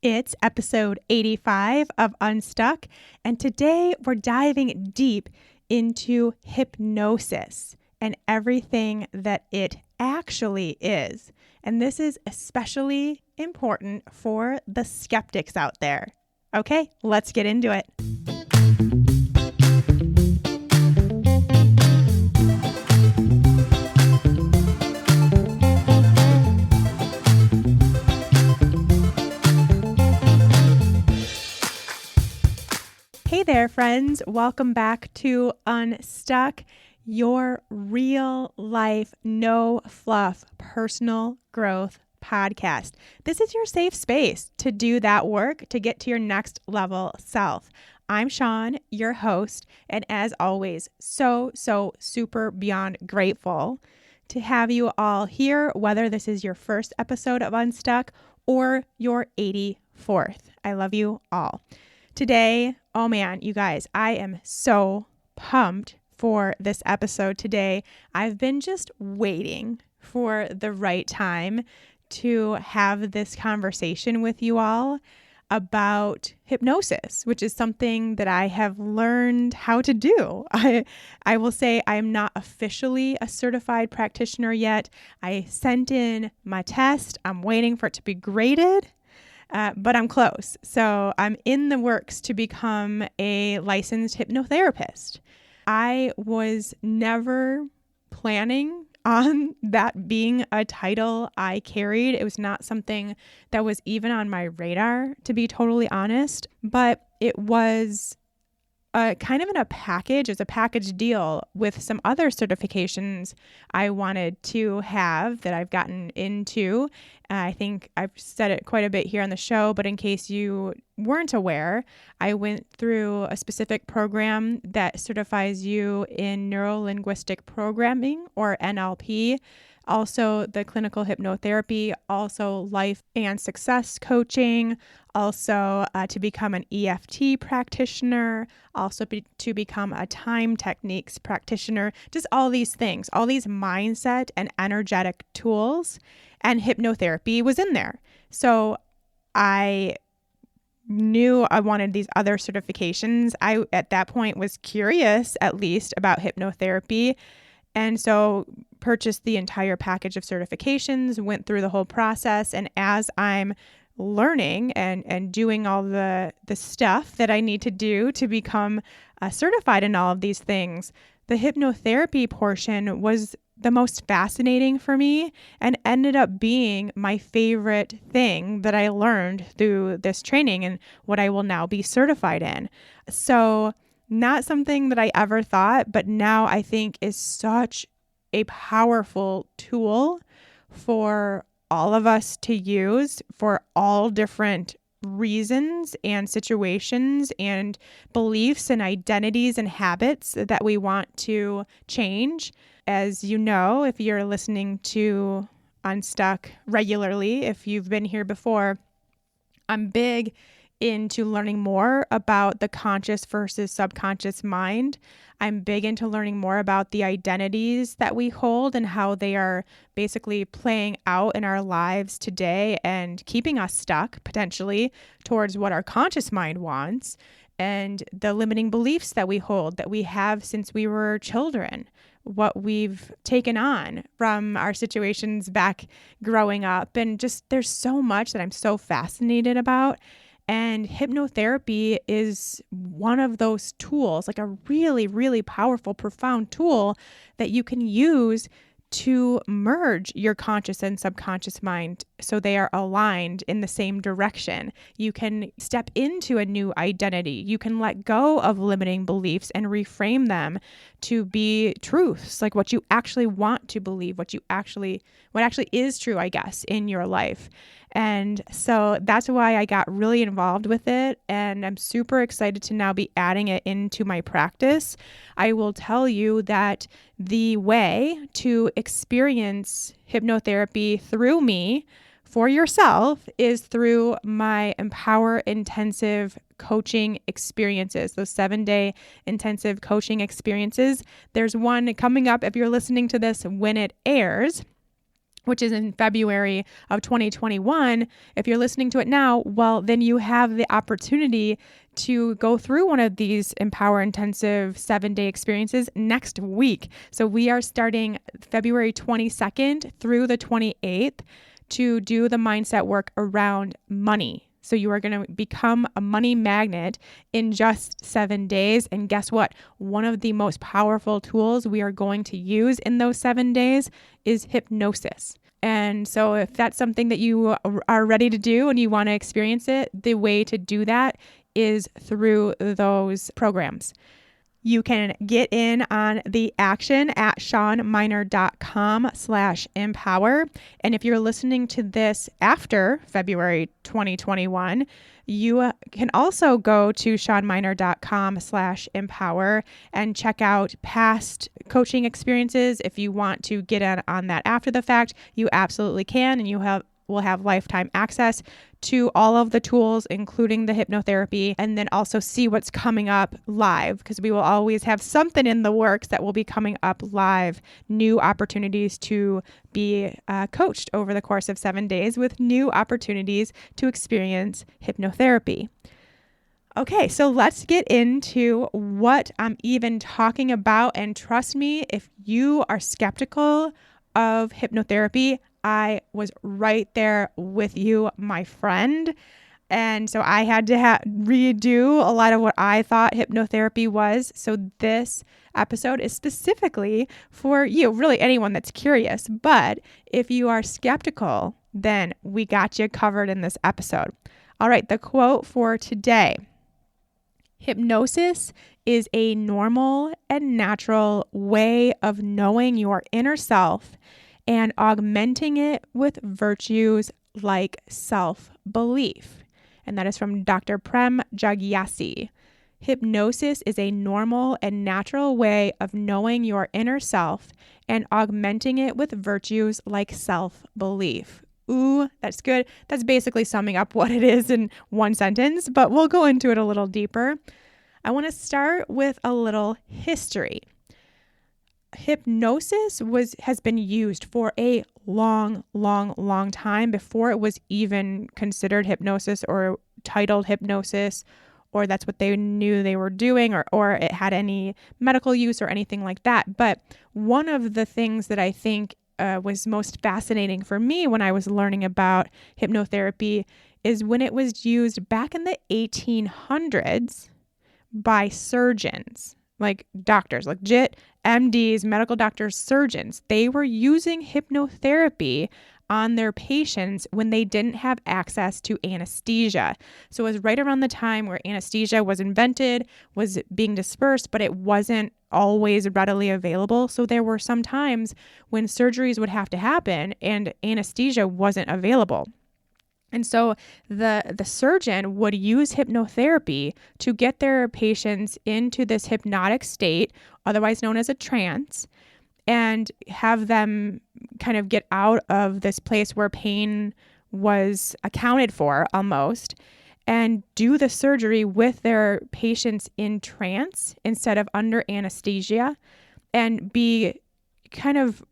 It's episode 85 of Unstuck, and today we're diving deep into hypnosis and everything that it actually is. And this is especially important for the skeptics out there. Okay, let's get into it. Hey there, friends. Welcome back to Unstuck, your real life, no fluff, personal growth podcast. This is your safe space to do that work to get to your next level self. I'm Shawn, your host, and as always, so super beyond grateful to have you all here, whether this is your first episode of Unstuck or your 84th. I love you all. Today, oh man, you guys, I am so pumped for this episode today. I've been just waiting for the right time to have this conversation with you all about hypnosis, which is something that I have learned how to do. I will say I am not officially a certified practitioner yet. I sent in my test. I'm waiting for it to be graded. But I'm close. So I'm in the works to become a licensed hypnotherapist. I was never planning on that being a title I carried. It was not something that was even on my radar, to be totally honest. But it was kind of in a package. It's a package deal with some other certifications I wanted to have that I've gotten into. I think I've said it quite a bit here on the show, but in case you weren't aware, I went through a specific program that certifies you in neuro-linguistic programming, or NLP, also the clinical hypnotherapy, also life and success coaching, also to become an EFT practitioner, also to become a time techniques practitioner, just all these things, all these mindset and energetic tools, and hypnotherapy was in there. So I knew I wanted these other certifications. I, at that point, was curious, at least, about hypnotherapy. And so purchased the entire package of certifications, went through the whole process. And as I'm learning and doing all the stuff that I need to do to become certified in all of these things, the hypnotherapy portion was the most fascinating for me and ended up being my favorite thing that I learned through this training and what I will now be certified in. So not something that I ever thought, but now I think is such a powerful tool for all of us to use for all different reasons and situations and beliefs and identities and habits that we want to change. As you know, if you're listening to Unstuck regularly, if you've been here before, I'm big into learning more about the conscious versus subconscious mind. I'm big into learning more about the identities that we hold and how they are basically playing out in our lives today and keeping us stuck potentially towards what our conscious mind wants, and the limiting beliefs that we hold that we have since we were children, what we've taken on from our situations back growing up. And just there's so much that I'm so fascinated about. And hypnotherapy is one of those tools, like a really, really powerful, profound tool that you can use to merge your conscious and subconscious mind so they are aligned in the same direction. You can step into a new identity. You can let go of limiting beliefs and reframe them to be truths, like what you actually want to believe, what actually is true, I guess, in your life. And so that's why I got really involved with it. And I'm super excited to now be adding it into my practice. I will tell you that the way to experience hypnotherapy through me for yourself is through my Empower Intensive coaching experiences, those 7-day intensive coaching experiences. There's one coming up if you're listening to this when it airs. which is in February of 2021, if you're listening to it now, well, then you have the opportunity to go through one of these Empower Intensive 7-day experiences next week. So we are starting February 22nd through the 28th to do the mindset work around money. So you are going to become a money magnet in just 7 days. And guess what? One of the most powerful tools we are going to use in those 7 days is hypnosis. And so if that's something that you are ready to do and you want to experience it, the way to do that is through those programs. You can get in on the action at shawnmynar.com/empower. And if you're listening to this after February 2021, you can also go to shawnmynar.com/empower and check out past coaching experiences. If you want to get in on that after the fact, you absolutely can, and will have lifetime access to all of the tools, including the hypnotherapy, and then also see what's coming up live, because we will always have something in the works that will be coming up live, new opportunities to be coached over the course of 7 days with new opportunities to experience hypnotherapy. Okay, so let's get into what I'm even talking about. And trust me, if you are skeptical of hypnotherapy, I was right there with you, my friend. And so I had to redo a lot of what I thought hypnotherapy was. So this episode is specifically for you, really anyone that's curious. But if you are skeptical, then we got you covered in this episode. All right, the quote for today. Hypnosis is a normal and natural way of knowing your inner self and augmenting it with virtues like self-belief. And that is from Dr. Prem Jagyasi. Hypnosis is a normal and natural way of knowing your inner self and augmenting it with virtues like self-belief. Ooh, that's good. That's basically summing up what it is in one sentence, but we'll go into it a little deeper. I want to start with a little history. Hypnosis has been used for a long time before it was even considered hypnosis or titled hypnosis, or that's what they knew they were doing, or it had any medical use or anything like that. But one of the things that I think was most fascinating for me when I was learning about hypnotherapy is when it was used back in the 1800s by surgeons, like doctors, legit MDs, medical doctors, surgeons. They were using hypnotherapy on their patients when they didn't have access to anesthesia. So it was right around the time where anesthesia was invented, was being dispersed, but it wasn't always readily available. So there were some times when surgeries would have to happen and anesthesia wasn't available. And so the surgeon would use hypnotherapy to get their patients into this hypnotic state, otherwise known as a trance, and have them kind of get out of this place where pain was accounted for almost, and do the surgery with their patients in trance instead of under anesthesia, and be kind of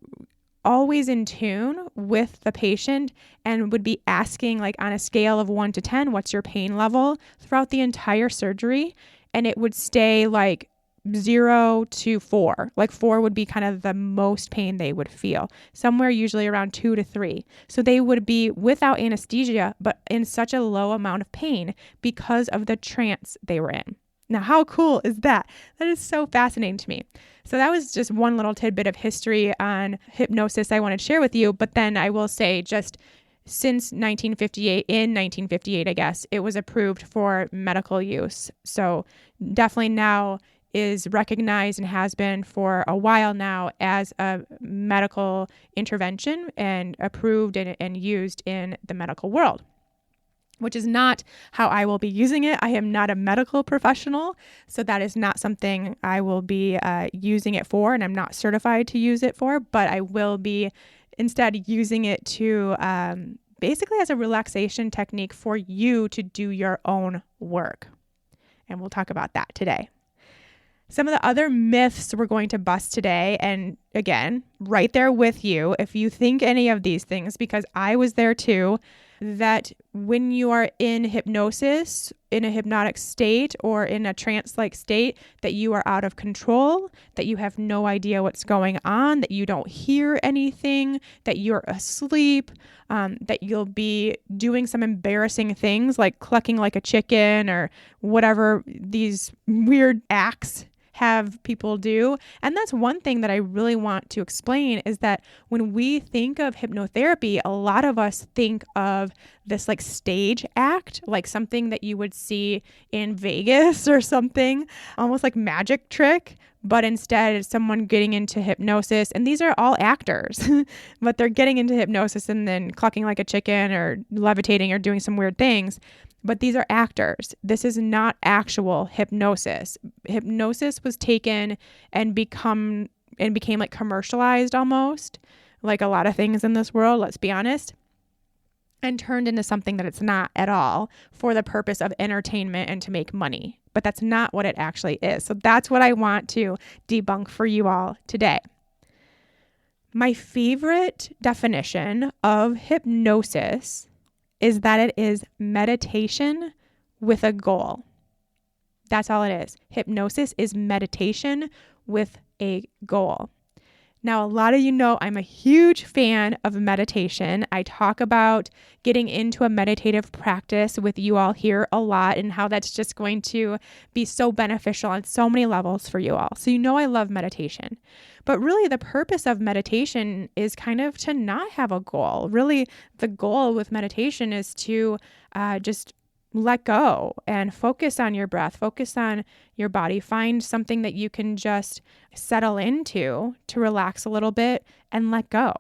always in tune with the patient, and would be asking, like, on a scale of 1 to 10, what's your pain level throughout the entire surgery? And it would stay like 0 to 4. Like 4 would be kind of the most pain they would feel, somewhere usually around 2 to 3. So they would be without anesthesia, but in such a low amount of pain because of the trance they were in. Now, how cool is that? That is so fascinating to me. So that was just one little tidbit of history on hypnosis I wanted to share with you. But then I will say, just since 1958, I guess, it was approved for medical use. So definitely now is recognized and has been for a while now as a medical intervention and approved and used in the medical world, which is not how I will be using it. I am not a medical professional, so that is not something I will be using it for, and I'm not certified to use it for, but I will be instead using it to basically as a relaxation technique for you to do your own work. And we'll talk about that today. Some of the other myths we're going to bust today, and again, right there with you, if you think any of these things, because I was there too, that when you are in hypnosis, in a hypnotic state or in a trance-like state, that you are out of control, that you have no idea what's going on, that you don't hear anything, that you're asleep, that you'll be doing some embarrassing things like clucking like a chicken or whatever these weird acts have people do. And that's one thing that I really want to explain is that when we think of hypnotherapy, a lot of us think of this like stage act, like something that you would see in Vegas or something, almost like magic trick. But instead, it's someone getting into hypnosis. And these are all actors, but they're getting into hypnosis and then clucking like a chicken or levitating or doing some weird things. But these are actors. This is not actual hypnosis. Hypnosis was taken and became like commercialized almost, like a lot of things in this world, let's be honest, and turned into something that it's not at all for the purpose of entertainment and to make money. But that's not what it actually is. So that's what I want to debunk for you all today. My favorite definition of hypnosis is that it is meditation with a goal. That's all it is. Hypnosis is meditation with a goal. Now, a lot of you know I'm a huge fan of meditation. I talk about getting into a meditative practice with you all here a lot and how that's just going to be so beneficial on so many levels for you all. So you know I love meditation. But really the purpose of meditation is kind of to not have a goal. Really, the goal with meditation is to just let go and focus on your breath, focus on your body, find something that you can just settle into to relax a little bit and let go.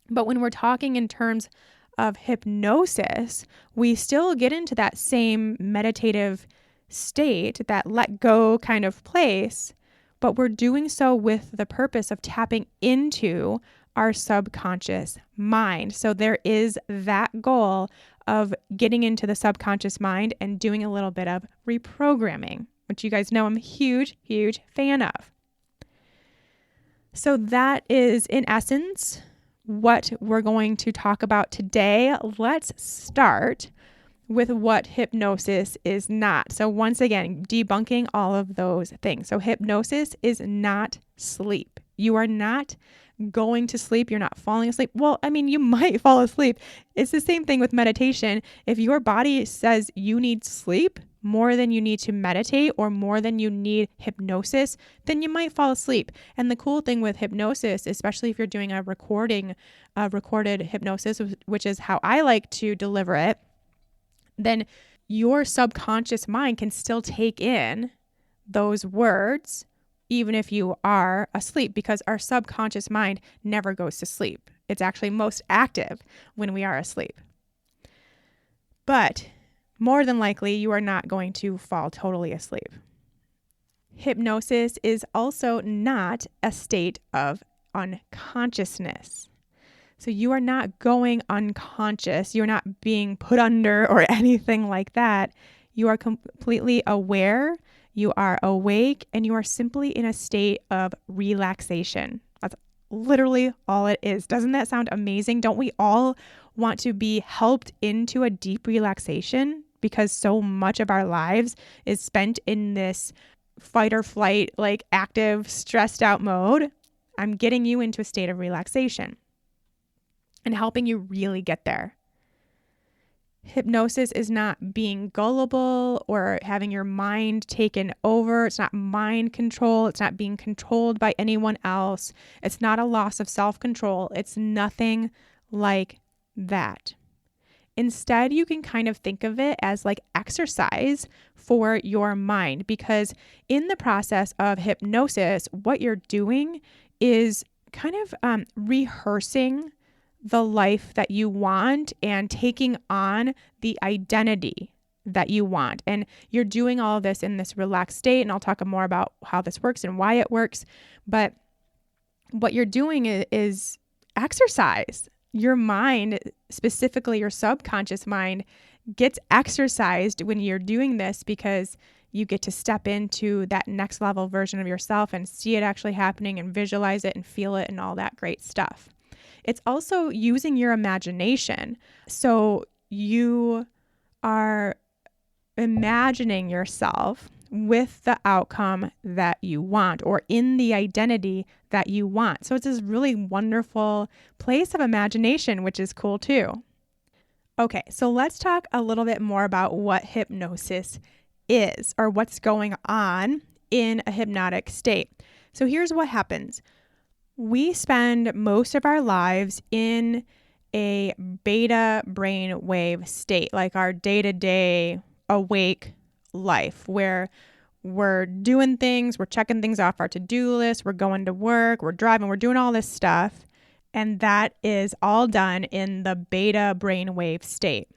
But when we're talking in terms of hypnosis, we still get into that same meditative state, that let go kind of place, but we're doing so with the purpose of tapping into our subconscious mind. So there is that goal of getting into the subconscious mind and doing a little bit of reprogramming, which you guys know I'm a huge, huge fan of. So that is, in essence, what we're going to talk about today. Let's start with what hypnosis is not. So once again, debunking all of those things. So hypnosis is not sleep. You are not going to sleep. You're not falling asleep. Well, I mean, you might fall asleep. It's the same thing with meditation. If your body says you need sleep more than you need to meditate or more than you need hypnosis, then you might fall asleep. And the cool thing with hypnosis, especially if you're doing a recorded hypnosis, which is how I like to deliver it, then your subconscious mind can still take in those words even if you are asleep, because our subconscious mind never goes to sleep. It's actually most active when we are asleep. But more than likely, you are not going to fall totally asleep. Hypnosis is also not a state of unconsciousness. So you are not going unconscious. You're not being put under or anything like that. You are completely aware. You are awake, and you are simply in a state of relaxation. That's literally all it is. Doesn't that sound amazing? Don't we all want to be helped into a deep relaxation? Because so much of our lives is spent in this fight or flight, like active, stressed out mode. I'm getting you into a state of relaxation and helping you really get there. Hypnosis is not being gullible or having your mind taken over. It's not mind control. It's not being controlled by anyone else. It's not a loss of self-control. It's nothing like that. Instead, you can kind of think of it as like exercise for your mind, because in the process of hypnosis, what you're doing is kind of rehearsing the life that you want and taking on the identity that you want. And you're doing all of this in this relaxed state. And I'll talk more about how this works and why it works. But what you're doing is exercise. Your mind, specifically your subconscious mind, gets exercised when you're doing this, because You get to step into that next level version of yourself and see it actually happening and visualize it and feel it and all that great stuff. It's also using your imagination. So you are imagining yourself with the outcome that you want or in the identity that you want. So it's this really wonderful place of imagination, which is cool too. Okay, so let's talk a little bit more about what hypnosis is or what's going on in a hypnotic state. So here's what happens. We spend most of our lives in a beta brainwave state, like our day-to-day awake life, where we're doing things, we're checking things off our to-do list, we're going to work, we're driving, we're doing all this stuff. And that is all done in the beta brainwave state.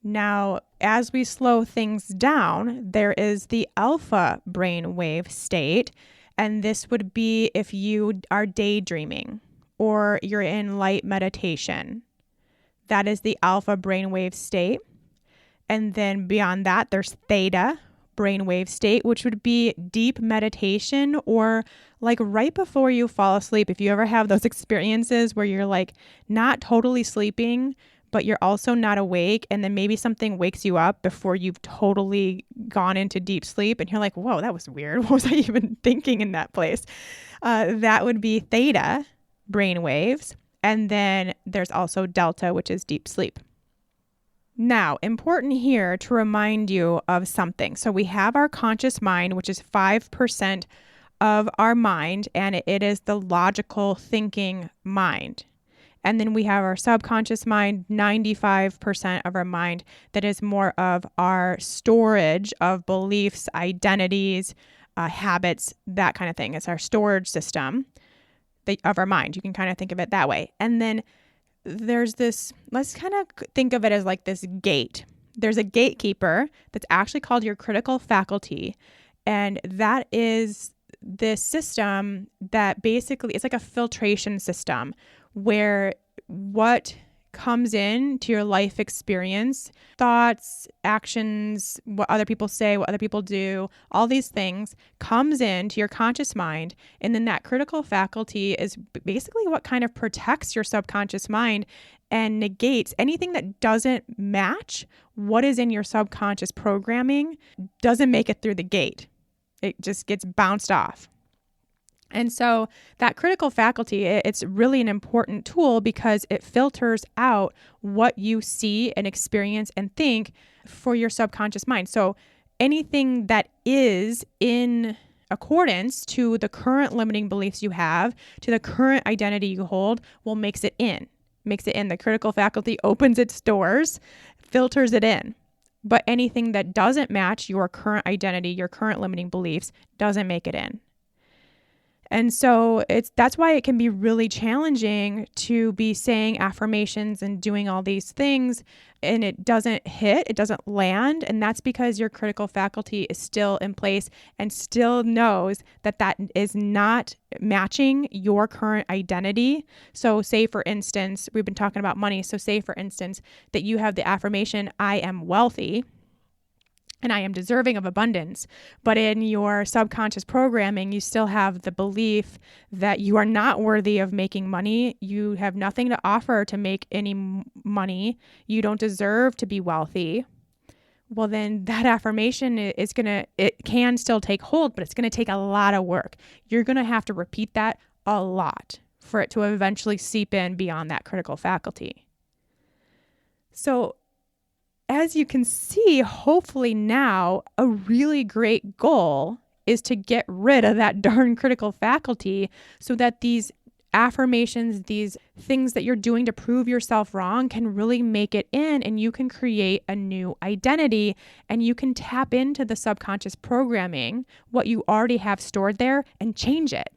Now, as we slow things down, there is the alpha brainwave state. And this would be if you are daydreaming or you're in light meditation. That is the alpha brainwave state. And then beyond that, there's theta brainwave state, which would be deep meditation or like right before you fall asleep. If you ever have those experiences where you're like not totally sleeping, but you're also not awake, and then maybe something wakes you up before you've totally gone into deep sleep, and you're like, whoa, that was weird. What was I even thinking in that place? That would be theta brainwaves. And then there's also delta, which is deep sleep. Now, important here to remind you of something. So we have our conscious mind, which is 5% of our mind, and it is the logical thinking mind. And then we have our subconscious mind, 95% of our mind, that is more of our storage of beliefs, identities, habits, that kind of thing. It's our storage system of our mind. You can kind of think of it that way. And then there's this, let's kind of think of it as like this gate. There's a gatekeeper that's actually called your critical faculty. And that is this system that basically, it's like a filtration system where what comes in to your life experience, thoughts, actions, what other people say, what other people do, all these things comes into your conscious mind. And then that critical faculty is basically what kind of protects your subconscious mind and negates anything that doesn't match what is in your subconscious programming, doesn't make it through the gate. It just gets bounced off. And so that critical faculty, it's really an important tool because it filters out what you see and experience and think for your subconscious mind. So anything that is in accordance to the current limiting beliefs you have, to the current identity you hold, makes it in. The critical faculty opens its doors, filters it in. But anything that doesn't match your current identity, your current limiting beliefs, doesn't make it in. And so that's why it can be really challenging to be saying affirmations and doing all these things and it doesn't hit, it doesn't land. And that's because your critical faculty is still in place and still knows that that is not matching your current identity. So say, for instance, we've been talking about money. So say, for instance, that you have the affirmation, I am wealthy. And I am deserving of abundance. But in your subconscious programming, you still have the belief that you are not worthy of making money. You have nothing to offer to make any money. You don't deserve to be wealthy. Well, then that affirmation it can still take hold, but it's going to take a lot of work. You're going to have to repeat that a lot for it to eventually seep in beyond that critical faculty. So, as you can see, hopefully now a really great goal is to get rid of that darn critical faculty so that these affirmations, these things that you're doing to prove yourself wrong can really make it in and you can create a new identity and you can tap into the subconscious programming, what you already have stored there, and change it.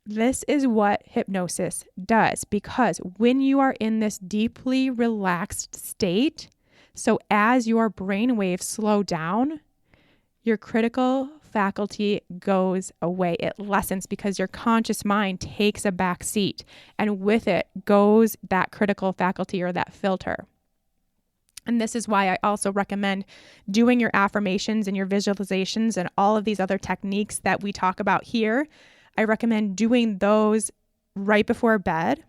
This is what hypnosis does, because when you are in this deeply relaxed state, so as your brainwaves slow down, your critical faculty goes away. It lessens because your conscious mind takes a back seat, and with it goes that critical faculty or that filter. And this is why I also recommend doing your affirmations and your visualizations and all of these other techniques that we talk about here. I recommend doing those right before bed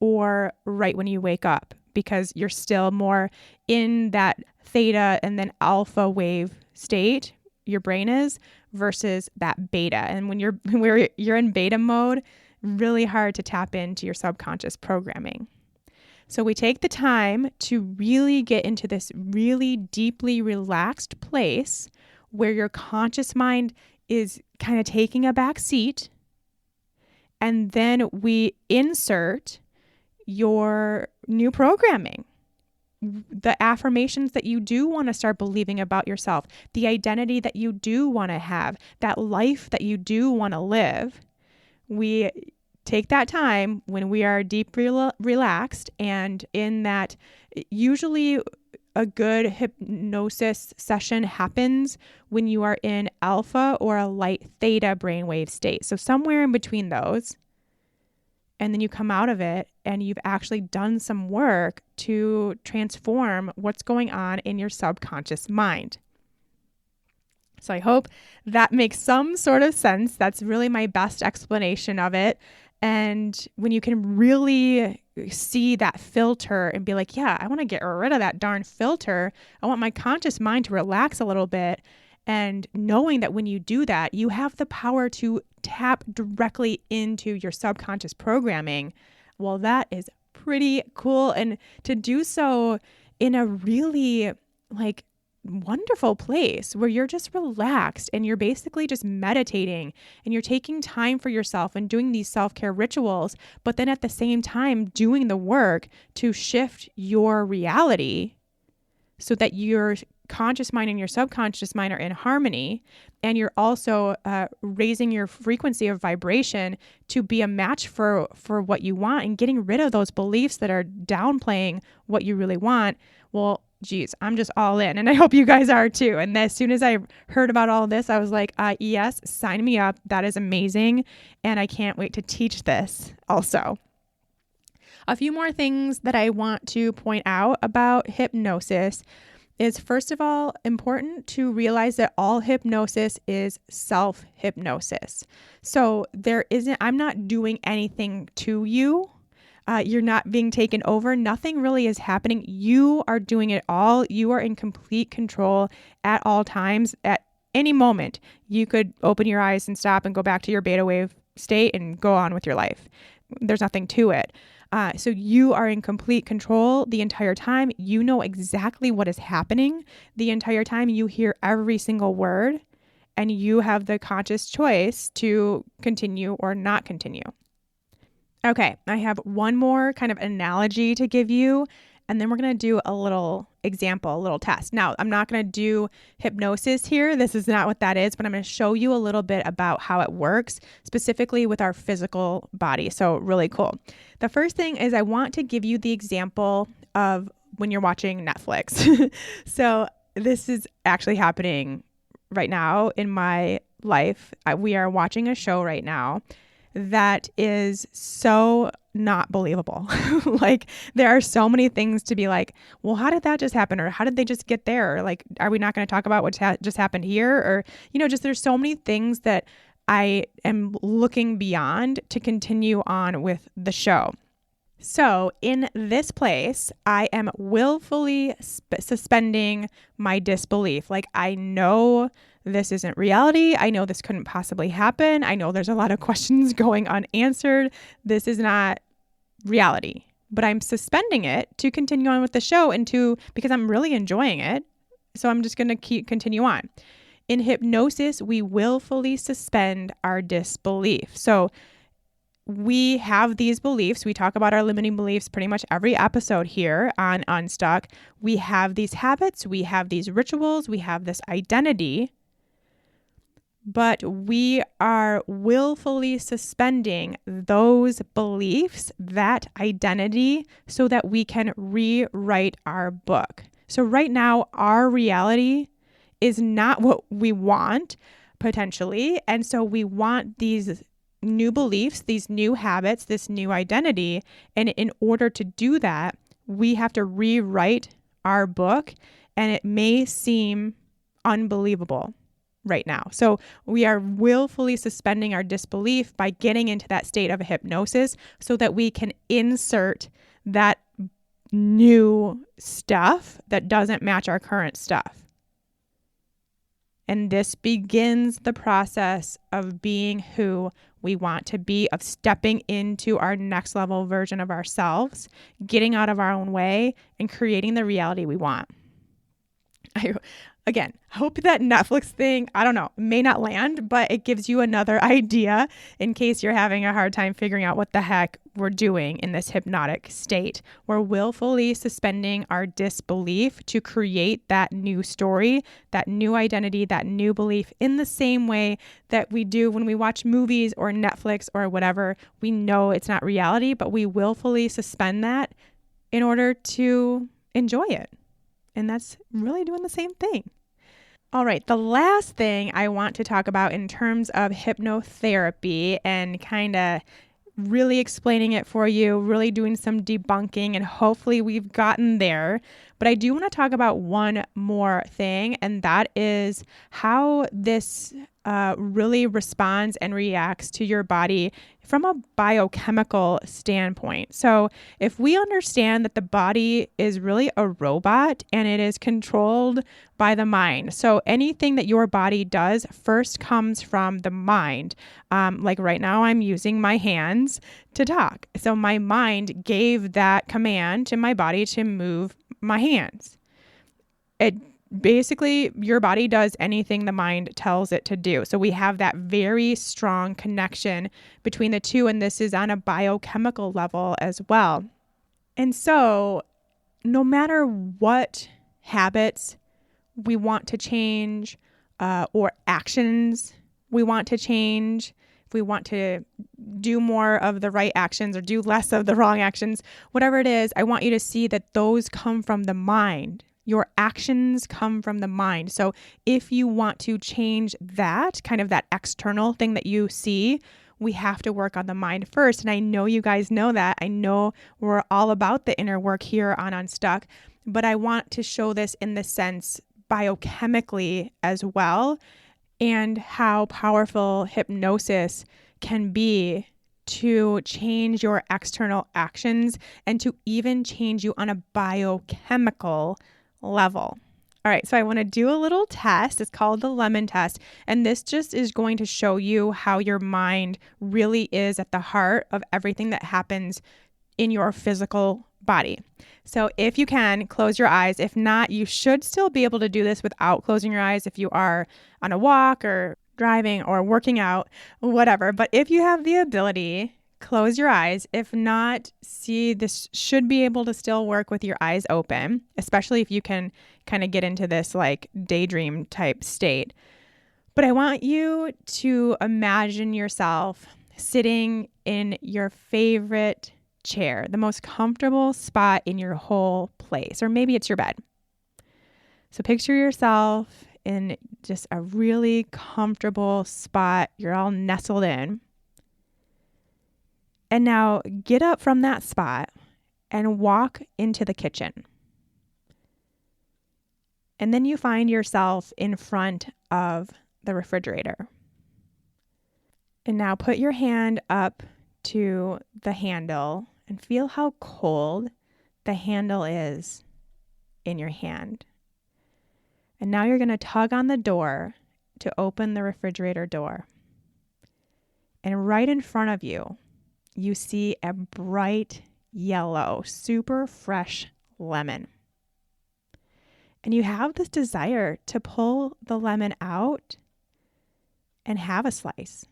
or right when you wake up, because you're still more in that theta and then alpha wave state, your brain is, versus that beta. And when you're in beta mode, really hard to tap into your subconscious programming. So we take the time to really get into this really deeply relaxed place where your conscious mind is kind of taking a back seat. And then we insert your new programming, the affirmations that you do want to start believing about yourself, the identity that you do want to have, that life that you do want to live. We take that time when we are deeply relaxed, and in that, usually a good hypnosis session happens when you are in alpha or a light theta brainwave state. So somewhere in between those. And then you come out of it and you've actually done some work to transform what's going on in your subconscious mind. So I hope that makes some sort of sense. That's really my best explanation of it. And when you can really see that filter and be like, yeah, I want to get rid of that darn filter. I want my conscious mind to relax a little bit. And knowing that when you do that, you have the power to tap directly into your subconscious programming. Well, that is pretty cool. And to do so in a really wonderful place where you're just relaxed and you're basically just meditating and you're taking time for yourself and doing these self-care rituals, but then at the same time doing the work to shift your reality so that your conscious mind and your subconscious mind are in harmony, and you're also raising your frequency of vibration to be a match for what you want and getting rid of those beliefs that are downplaying what you really want. Well, geez, I'm just all in, and I hope you guys are too. And as soon as I heard about all this, I was like, yes, sign me up. That is amazing. And I can't wait to teach this also. A few more things that I want to point out about hypnosis is, first of all, important to realize that all hypnosis is self-hypnosis. So I'm not doing anything to you. You're not being taken over. Nothing really is happening. You are doing it all. You are in complete control at all times. At any moment, you could open your eyes and stop and go back to your beta wave state and go on with your life. There's nothing to it. So you are in complete control the entire time. You know exactly what is happening the entire time. You hear every single word, and you have the conscious choice to continue or not continue. Okay, I have one more kind of analogy to give you, and then we're going to do a little example, a little test. Now, I'm not going to do hypnosis here. This is not what that is, but I'm going to show you a little bit about how it works, specifically with our physical body. So really cool. The first thing is I want to give you the example of when you're watching Netflix. So this is actually happening right now in my life. We are watching a show right now that is so not believable. There are so many things to be like, well, how did that just happen? Or how did they just get there? Or are we not going to talk about what just happened here? Or, there's so many things that I am looking beyond to continue on with the show. So in this place, I am willfully suspending my disbelief. I know this isn't reality. I know this couldn't possibly happen. I know there's a lot of questions going unanswered. This is not reality, but I'm suspending it to continue on with the show because I'm really enjoying it. So I'm just going to continue on. In hypnosis, we willfully suspend our disbelief. So we have these beliefs. We talk about our limiting beliefs pretty much every episode here on Unstuck. We have these habits, we have these rituals, we have this identity, but we are willfully suspending those beliefs, that identity, so that we can rewrite our book. So right now, our reality is not what we want, potentially, and so we want these new beliefs, these new habits, this new identity. And in order to do that, we have to rewrite our book, and it may seem unbelievable right now. So we are willfully suspending our disbelief by getting into that state of hypnosis so that we can insert that new stuff that doesn't match our current stuff. And this begins the process of being who we want to be, of stepping into our next level version of ourselves, getting out of our own way, and creating the reality we want. Again, hope that Netflix thing, I don't know, may not land, but it gives you another idea in case you're having a hard time figuring out what the heck we're doing in this hypnotic state. We're willfully suspending our disbelief to create that new story, that new identity, that new belief in the same way that we do when we watch movies or Netflix or whatever. We know it's not reality, but we willfully suspend that in order to enjoy it. And that's really doing the same thing. All right, the last thing I want to talk about in terms of hypnotherapy and kind of really explaining it for you, really doing some debunking, and hopefully we've gotten there. But I do want to talk about one more thing, and that is how this really responds and reacts to your body from a biochemical standpoint. So if we understand that the body is really a robot and it is controlled by the mind. So anything that your body does first comes from the mind. Like right now I'm using my hands to talk. So my mind gave that command to my body to move my hands. It basically, your body does anything the mind tells it to do. So we have that very strong connection between the two, and this is on a biochemical level as well. And so no matter what habits we want to change or actions we want to change, if we want to do more of the right actions or do less of the wrong actions, whatever it is, I want you to see that those come from the mind. Your actions come from the mind. So if you want to change that, kind of that external thing that you see, we have to work on the mind first. And I know you guys know that. I know we're all about the inner work here on Unstuck, but I want to show this in the sense biochemically as well, and how powerful hypnosis can be to change your external actions and to even change you on a biochemical level. All right, so I want to do a little test. It's called the lemon test. And this just is going to show you how your mind really is at the heart of everything that happens in your physical body. So if you can, close your eyes. If not, you should still be able to do this without closing your eyes if you are on a walk or driving or working out, whatever. But if you have the ability, close your eyes. If not, see, this should be able to still work with your eyes open, especially if you can kind of get into this like daydream type state. But I want you to imagine yourself sitting in your favorite chair, the most comfortable spot in your whole place, or maybe it's your bed. So picture yourself in just a really comfortable spot. You're all nestled in. And now get up from that spot and walk into the kitchen. And then you find yourself in front of the refrigerator. And now put your hand up to the handle and feel how cold the handle is in your hand. And now you're going to tug on the door to open the refrigerator door. And right in front of you, you see a bright yellow, super fresh lemon. And you have this desire to pull the lemon out and have a slice.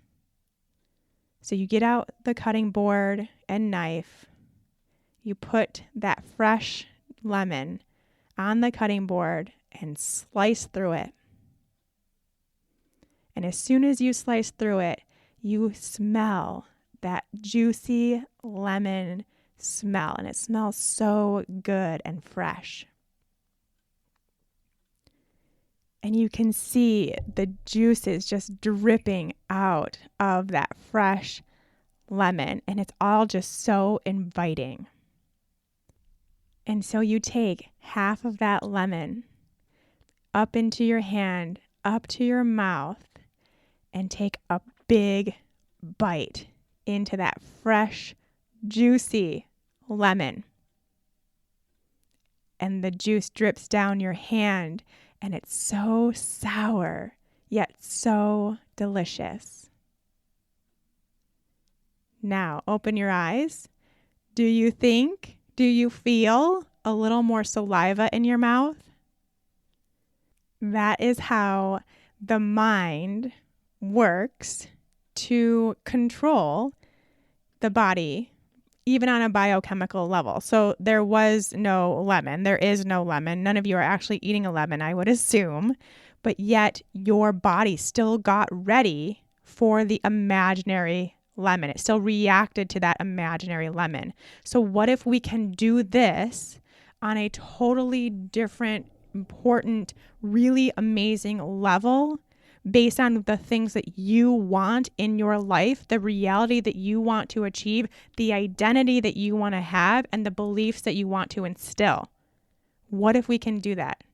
So you get out the cutting board and knife. You put that fresh lemon on the cutting board and slice through it. And as soon as you slice through it, you smell that juicy lemon smell, and it smells so good and fresh. And you can see the juices just dripping out of that fresh lemon, and it's all just so inviting. And so you take half of that lemon up into your hand, up to your mouth, and take a big bite into that fresh, juicy lemon. And the juice drips down your hand, and it's so sour, yet so delicious. Now, open your eyes. Do you feel a little more saliva in your mouth? That is how the mind works to control the body, even on a biochemical level. So there was no lemon. There is no lemon. None of you are actually eating a lemon, I would assume. But yet your body still got ready for the imaginary lemon. It still reacted to that imaginary lemon. So what if we can do this on a totally different, important, really amazing level based on the things that you want in your life, the reality that you want to achieve, the identity that you want to have, and the beliefs that you want to instill? What if we can do that?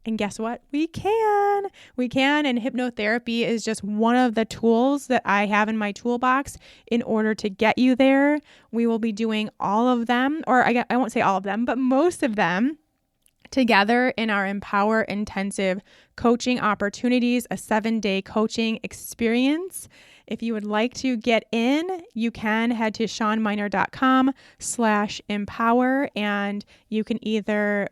And guess what? We can. And hypnotherapy is just one of the tools that I have in my toolbox in order to get you there. We will be doing all of them, or I won't say all of them, but most of them together in our Empower Intensive coaching opportunities, a 7-day coaching experience. If you would like to get in, you can head to shawnmynar.com/empower, and you can either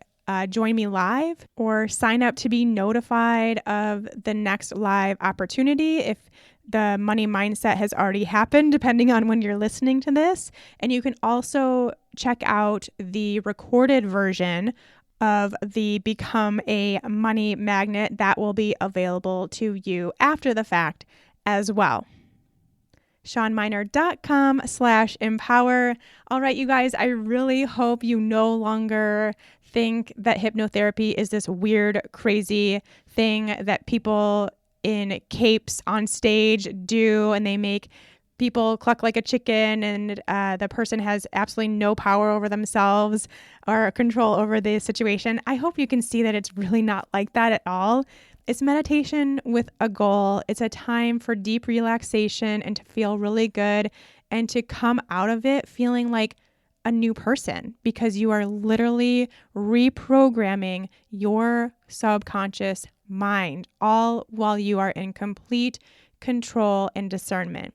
join me live or sign up to be notified of the next live opportunity if the money mindset has already happened, depending on when you're listening to this. And you can also check out the recorded version of the Become a Money Magnet that will be available to you after the fact as well. ShawnMynar.com/empower. All right, you guys, I really hope you no longer think that hypnotherapy is this weird, crazy thing that people in capes on stage do, and they make people cluck like a chicken, and the person has absolutely no power over themselves or control over the situation. I hope you can see that it's really not like that at all. It's meditation with a goal. It's a time for deep relaxation and to feel really good and to come out of it feeling like a new person, because you are literally reprogramming your subconscious mind, all while you are in complete control and discernment.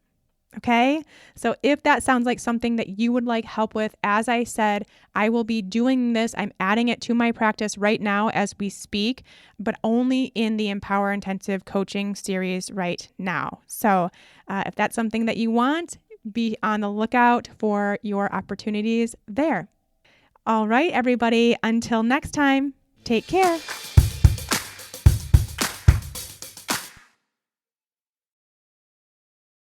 Okay, so if that sounds like something that you would like help with, as I said, I will be doing this. I'm adding it to my practice right now as we speak, but only in the Empower Intensive coaching series right now. So if that's something that you want, be on the lookout for your opportunities there. All right, everybody, until next time, take care.